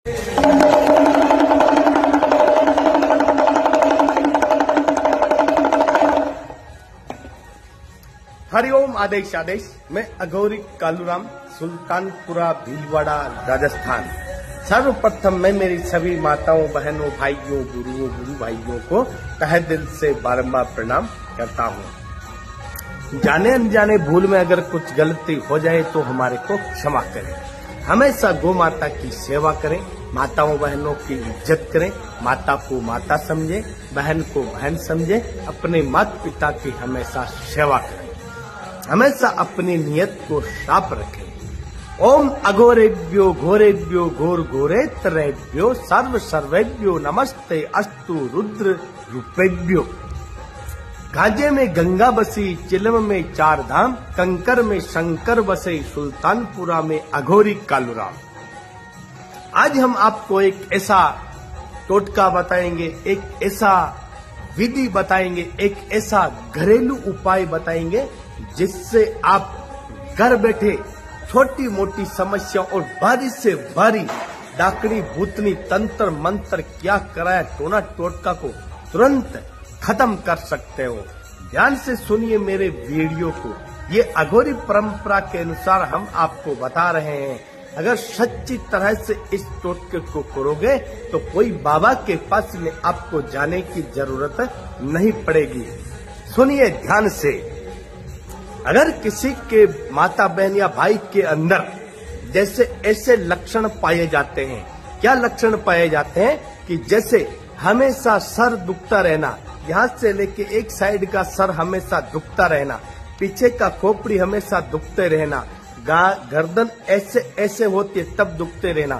हरिओम आदेश आदेश। मैं अघोरी कालूराम, सुल्तानपुरा भीलवाड़ा, राजस्थान। सर्वप्रथम मैं मेरी सभी माताओं, बहनों, भाइयों, गुरु भाइयों को तहे दिल से बारंबार प्रणाम करता हूँ। जाने अनजाने भूल में अगर कुछ गलती हो जाए तो हमारे को क्षमा करें। हमेशा गौ माता की सेवा करें, माताओं बहनों की इज्जत करें, माता को माता समझे, बहन को बहन समझे, अपने माता पिता की हमेशा सेवा करें, हमेशा अपनी नियत को साफ रखें। ओम अघोरेभ्यो घोरेभ्यो घोर घोरेतरेभ्यो सर्व सर्वेभ्यो नमस्ते अस्तु रुद्र रूपेभ्यो। गाजे में गंगा बसी, चिलम में चार धाम, कंकर में शंकर बसे, सुल्तानपुरा में अघोरी कालूराम। आज हम आपको एक ऐसा टोटका बताएंगे, एक ऐसा विधि बताएंगे, एक ऐसा घरेलू उपाय बताएंगे जिससे आप घर बैठे छोटी मोटी समस्या और भारी से भारी डाकनी भूतनी तंत्र मंत्र क्या कराया टोना टोटका को तुरंत खत्म कर सकते हो। ध्यान से सुनिए मेरे वीडियो को। ये अघोरी परंपरा के अनुसार हम आपको बता रहे हैं। अगर सच्ची तरह से इस टोटके को करोगे तो कोई बाबा के पास में आपको जाने की जरूरत नहीं पड़ेगी। सुनिए ध्यान से। अगर किसी के माता बहन या भाई के अंदर जैसे ऐसे लक्षण पाए जाते हैं, क्या लक्षण पाए जाते हैं कि जैसे हमेशा सर दुखता रहना, यहाँ से लेके एक साइड का सर हमेशा दुखता रहना, पीछे का खोपड़ी हमेशा दुखते रहना, गर्दन ऐसे ऐसे होती है तब दुखते रहना,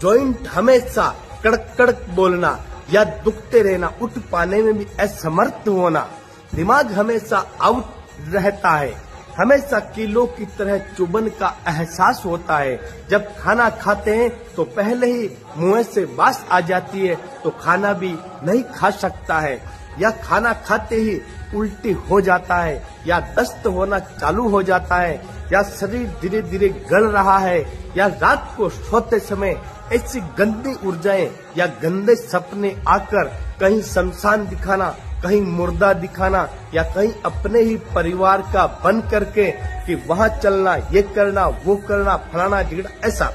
जॉइंट हमेशा कड़क कड़क बोलना या दुखते रहना, उठ पाने में भी असमर्थ होना, दिमाग हमेशा आउट रहता है, हमेशा कीलों की तरह चुभन का एहसास होता है, जब खाना खाते हैं तो पहले ही मुंह से बास आ जाती है तो खाना भी नहीं खा सकता है, या खाना खाते ही उल्टी हो जाता है, या दस्त होना चालू हो जाता है, या शरीर धीरे धीरे गल रहा है, या रात को सोते समय ऐसी गंदी ऊर्जाएं या गंदे सपने आकर कहीं शमशान दिखाना, कहीं मुर्दा दिखाना, या कहीं अपने ही परिवार का बन करके कि वहां चलना, ये करना, वो करना, फलाना झगड़ा, ऐसा।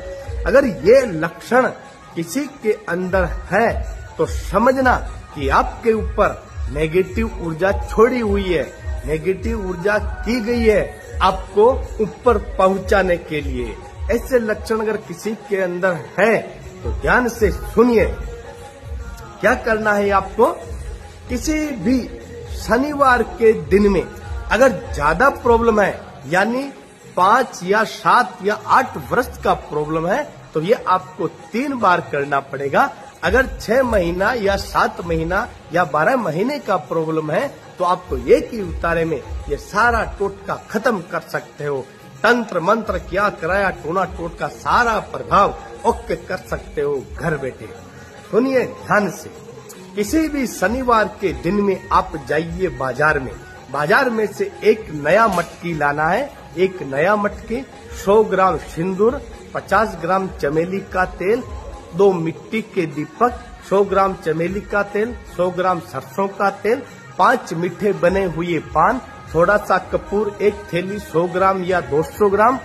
अगर ये लक्षण किसी के अंदर है तो समझना कि आपके ऊपर नेगेटिव ऊर्जा छोड़ी हुई है, नेगेटिव ऊर्जा की गई है आपको ऊपर पहुंचाने के लिए। ऐसे लक्षण अगर किसी के अंदर है तो ध्यान से सुनिए। क्या करना है आपको? किसी भी शनिवार के दिन में अगर ज्यादा प्रॉब्लम है, यानी 5 या 7 या 8 वर्ष का प्रॉब्लम है, तो ये आपको 3 बार करना पड़ेगा। अगर 6 महीना या 7 महीना या 12 महीने का प्रॉब्लम है तो आपको एक ही उतारे में ये सारा टोटका खत्म कर सकते हो। तंत्र मंत्र क्या कराया टोना टोटका सारा प्रभाव ओके कर सकते हो घर बैठे। सुनिए ध्यान से। किसी भी शनिवार के दिन में आप जाइए बाजार में से एक नया मटकी लाना है। एक नया मटकी, 100 ग्राम सिंदूर, 50 ग्राम चमेली का तेल, 2 मिट्टी के दीपक, 100 ग्राम चमेली का तेल, 100 ग्राम सरसों का तेल, 5 मीठे बने हुए पान, थोड़ा सा कपूर, एक थैली 100 ग्राम या 200 ग्राम,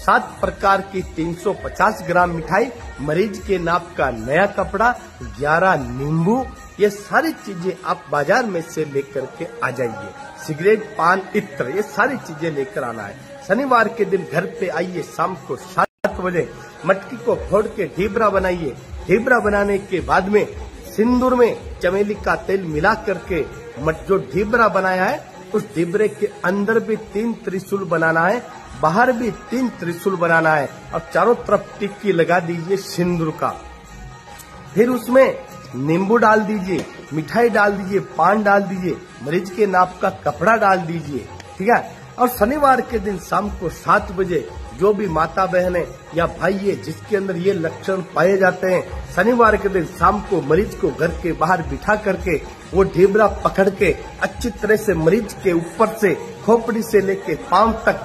7 प्रकार की 350 ग्राम मिठाई, मरीज के नाप का नया कपड़ा, 11 नींबू, ये सारी चीजें आप बाजार में से लेकर के आ जाइए। सिगरेट, पान, इत्र, ये सारी चीजें लेकर आना है। शनिवार के दिन घर पे आइए, शाम को 7 बजे मटकी को फोड़ के ढीबरा बनाइए। ढीबरा बनाने के बाद में सिंदूर में चमेली का तेल मिला करके जो ढीबरा बनाया है उस ढीबरे के अंदर भी 3 त्रिशूल बनाना है, बाहर भी 3 त्रिशूल बनाना है, और चारों तरफ टिक्की लगा दीजिए सिंदूर का। फिर उसमें नींबू डाल दीजिए, मिठाई डाल दीजिए, पान डाल दीजिए, मरीज के नाप का कपड़ा डाल दीजिए, ठीक है। और शनिवार के दिन शाम को 7 बजे जो भी माता बहन है या भाई है जिसके अंदर ये लक्षण पाए जाते हैं, शनिवार के दिन शाम को मरीज को घर के बाहर बिठा करके वो ढीबरा पकड़ के अच्छी तरह से मरीज के ऊपर से खोपड़ी से लेके पांव तक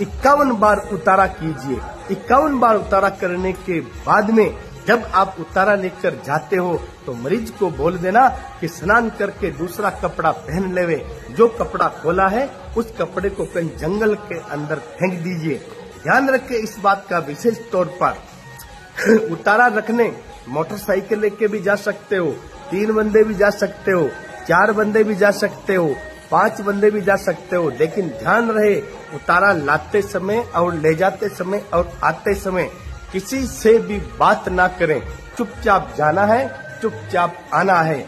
51 बार उतारा कीजिए। 51 बार उतारा करने के बाद में जब आप उतारा लेकर जाते हो तो मरीज को बोल देना कि स्नान करके दूसरा कपड़ा पहन लेवे। जो कपड़ा खोला है उस कपड़े को कहीं जंगल के अंदर फेंक दीजिए। ध्यान रखें इस बात का विशेष तौर पर। उतारा रखने मोटरसाइकिल लेके भी जा सकते हो, 3 बंदे भी जा सकते हो, 4 बंदे भी जा सकते हो, 5 बंदे भी जा सकते हो, लेकिन ध्यान रहे उतारा लाते समय और ले जाते समय और आते समय किसी से भी बात ना करें। चुपचाप जाना है, चुपचाप आना है।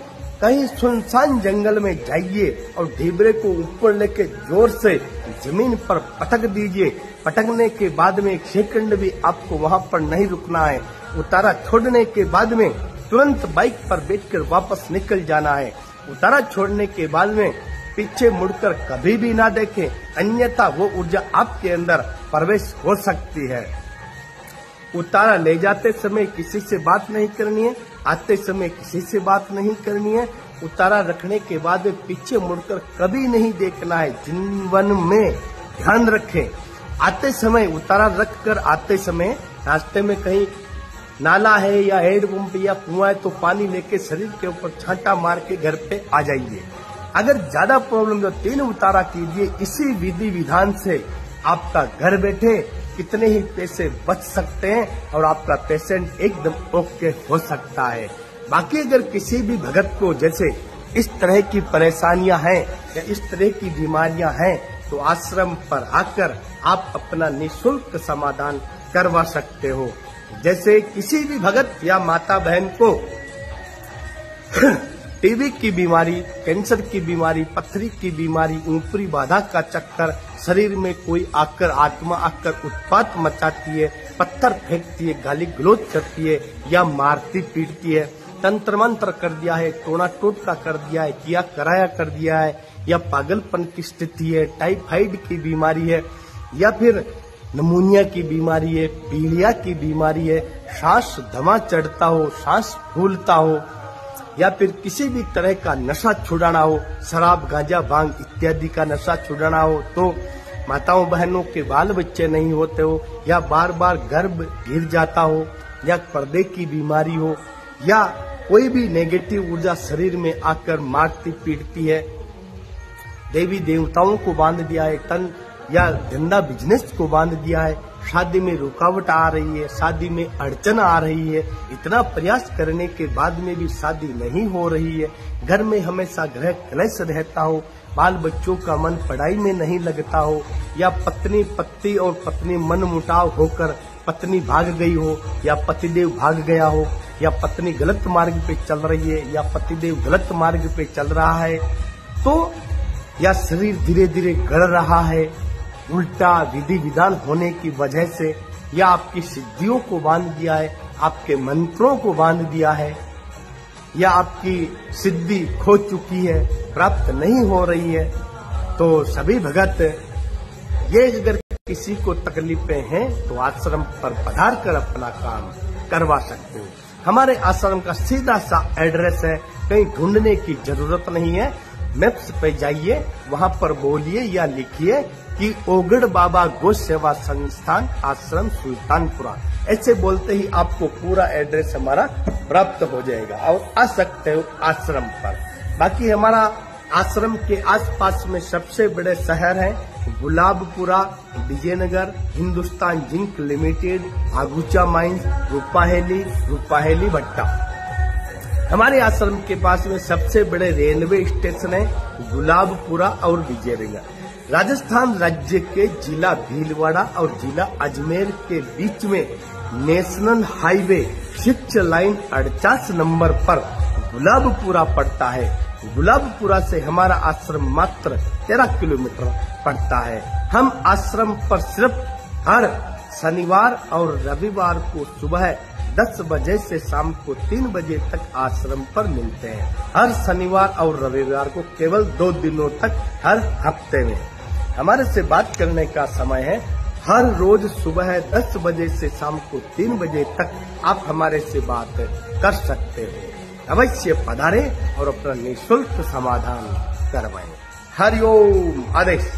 कहीं सुनसान जंगल में जाइए और ढीबरे को ऊपर लेके जोर से जमीन पर पटक दीजिए। पटकने के बाद में 1 सेकंड भी आपको वहां पर नहीं रुकना है। उतारा छोड़ने के बाद में तुरंत बाइक पर बैठकर वापस निकल जाना है। उतारा छोड़ने के बाद में पीछे मुड़कर कभी भी ना देखें, अन्यथा वो ऊर्जा आपके अंदर प्रवेश हो सकती है। उतारा ले जाते समय किसी से बात नहीं करनी है, आते समय किसी से बात नहीं करनी है। उतारा रखने के बाद में पीछे मुड़कर कभी नहीं देखना है। जीवन में ध्यान रखें, आते समय उतारा रखकर आते समय रास्ते में कहीं नाला है या हैंडपंप या कुआं है तो पानी लेके शरीर के ऊपर छांटा मार के घर पे आ जाइए। अगर ज्यादा प्रॉब्लम तो 3 उतारा कीजिए। इसी विधि विधान से आपका घर बैठे कितने ही पैसे बच सकते हैं और आपका पेशेंट एकदम ओके हो सकता है। बाकी अगर किसी भी भगत को जैसे इस तरह की परेशानियां हैं या इस तरह की बीमारियां हैं तो आश्रम पर आकर आप अपना निःशुल्क समाधान करवा सकते हो। जैसे किसी भी भगत या माता बहन को टीबी की बीमारी, कैंसर की बीमारी, पथरी की बीमारी, ऊपरी बाधा का चक्कर, शरीर में कोई आकर आत्मा आकर उत्पात मचाती है, पत्थर फेंकती है, गाली गलौज करती है या मारती पीटती है, तंत्र मंत्र कर दिया है, टोना टोटका कर दिया है, किया कराया कर दिया है, या पागलपन की स्थिति है, टाइफाइड की बीमारी है, या फिर नमूनिया की बीमारी है, पीलिया की बीमारी है, सांस दमा चढ़ता हो, सांस फूलता हो, या फिर किसी भी तरह का नशा छुड़ाना हो, शराब गांजा भांग इत्यादि का नशा छुड़ाना हो, तो माताओं बहनों के बाल बच्चे नहीं होते हो, या बार बार गर्भ गिर जाता हो, या पर्दे की बीमारी हो, या कोई भी नेगेटिव ऊर्जा शरीर में आकर मारती पीटती है, देवी देवताओं को बांध दिया है, तन या धंधा बिजनेस को बांध दिया है, शादी में रुकावट आ रही है, शादी में अड़चन आ रही है, इतना प्रयास करने के बाद में भी शादी नहीं हो रही है, घर में हमेशा ग्रह क्लेश रहता हो, बाल बच्चों का मन पढ़ाई में नहीं लगता हो, या पत्नी पति और पत्नी मन मुटाव होकर पत्नी भाग गई हो, या पतिदेव भाग गया हो, या पत्नी गलत मार्ग पे चल रही है, या पतिदेव गलत मार्ग पे चल रहा है, तो या शरीर धीरे धीरे गड़ रहा है, उल्टा विधि विधान होने की वजह से, या आपकी सिद्धियों को बांध दिया है, आपके मंत्रों को बांध दिया है, या आपकी सिद्धि खो चुकी है, प्राप्त नहीं हो रही है, तो सभी भगत ये अगर किसी को तकलीफें हैं तो आश्रम पर पधार कर अपना काम करवा सकते हो। हमारे आश्रम का सीधा सा एड्रेस है, कहीं ढूंढने की जरूरत नहीं है। मैप्स पे जाइए, वहां पर बोलिए या लिखिए कि ओगड़ बाबा गो सेवा संस्थान आश्रम सुल्तानपुरा, ऐसे बोलते ही आपको पूरा एड्रेस हमारा प्राप्त हो जाएगा और आ सकते हो आश्रम पर। बाकी हमारा आश्रम के आसपास में सबसे बड़े शहर हैं Gulabpura, Vijaynagar, Hindustan Zinc Limited, Agucha mines, Rupaheli Bhatta. हमारे आश्रम के पास में सबसे बड़े रेलवे स्टेशन है गुलाबपुरा और विजयनगर। राजस्थान राज्य के जिला भीलवाड़ा और जिला अजमेर के बीच में नेशनल हाईवे 6 लाइन 48 नंबर पर गुलाबपुरा पड़ता है। गुलाबपुरा से हमारा आश्रम मात्र 13 किलोमीटर पड़ता है। हम आश्रम पर सिर्फ हर शनिवार और रविवार को सुबह 10 बजे से शाम को 3 बजे तक आश्रम पर मिलते हैं। हर शनिवार और रविवार को केवल 2 दिनों तक हर हफ्ते में। हमारे से बात करने का समय है हर रोज सुबह 10 बजे से शाम को 3 बजे तक आप हमारे से बात कर सकते हो। अवश्य पधारें और अपना निःशुल्क समाधान करवाएं। हरिओम आदेश।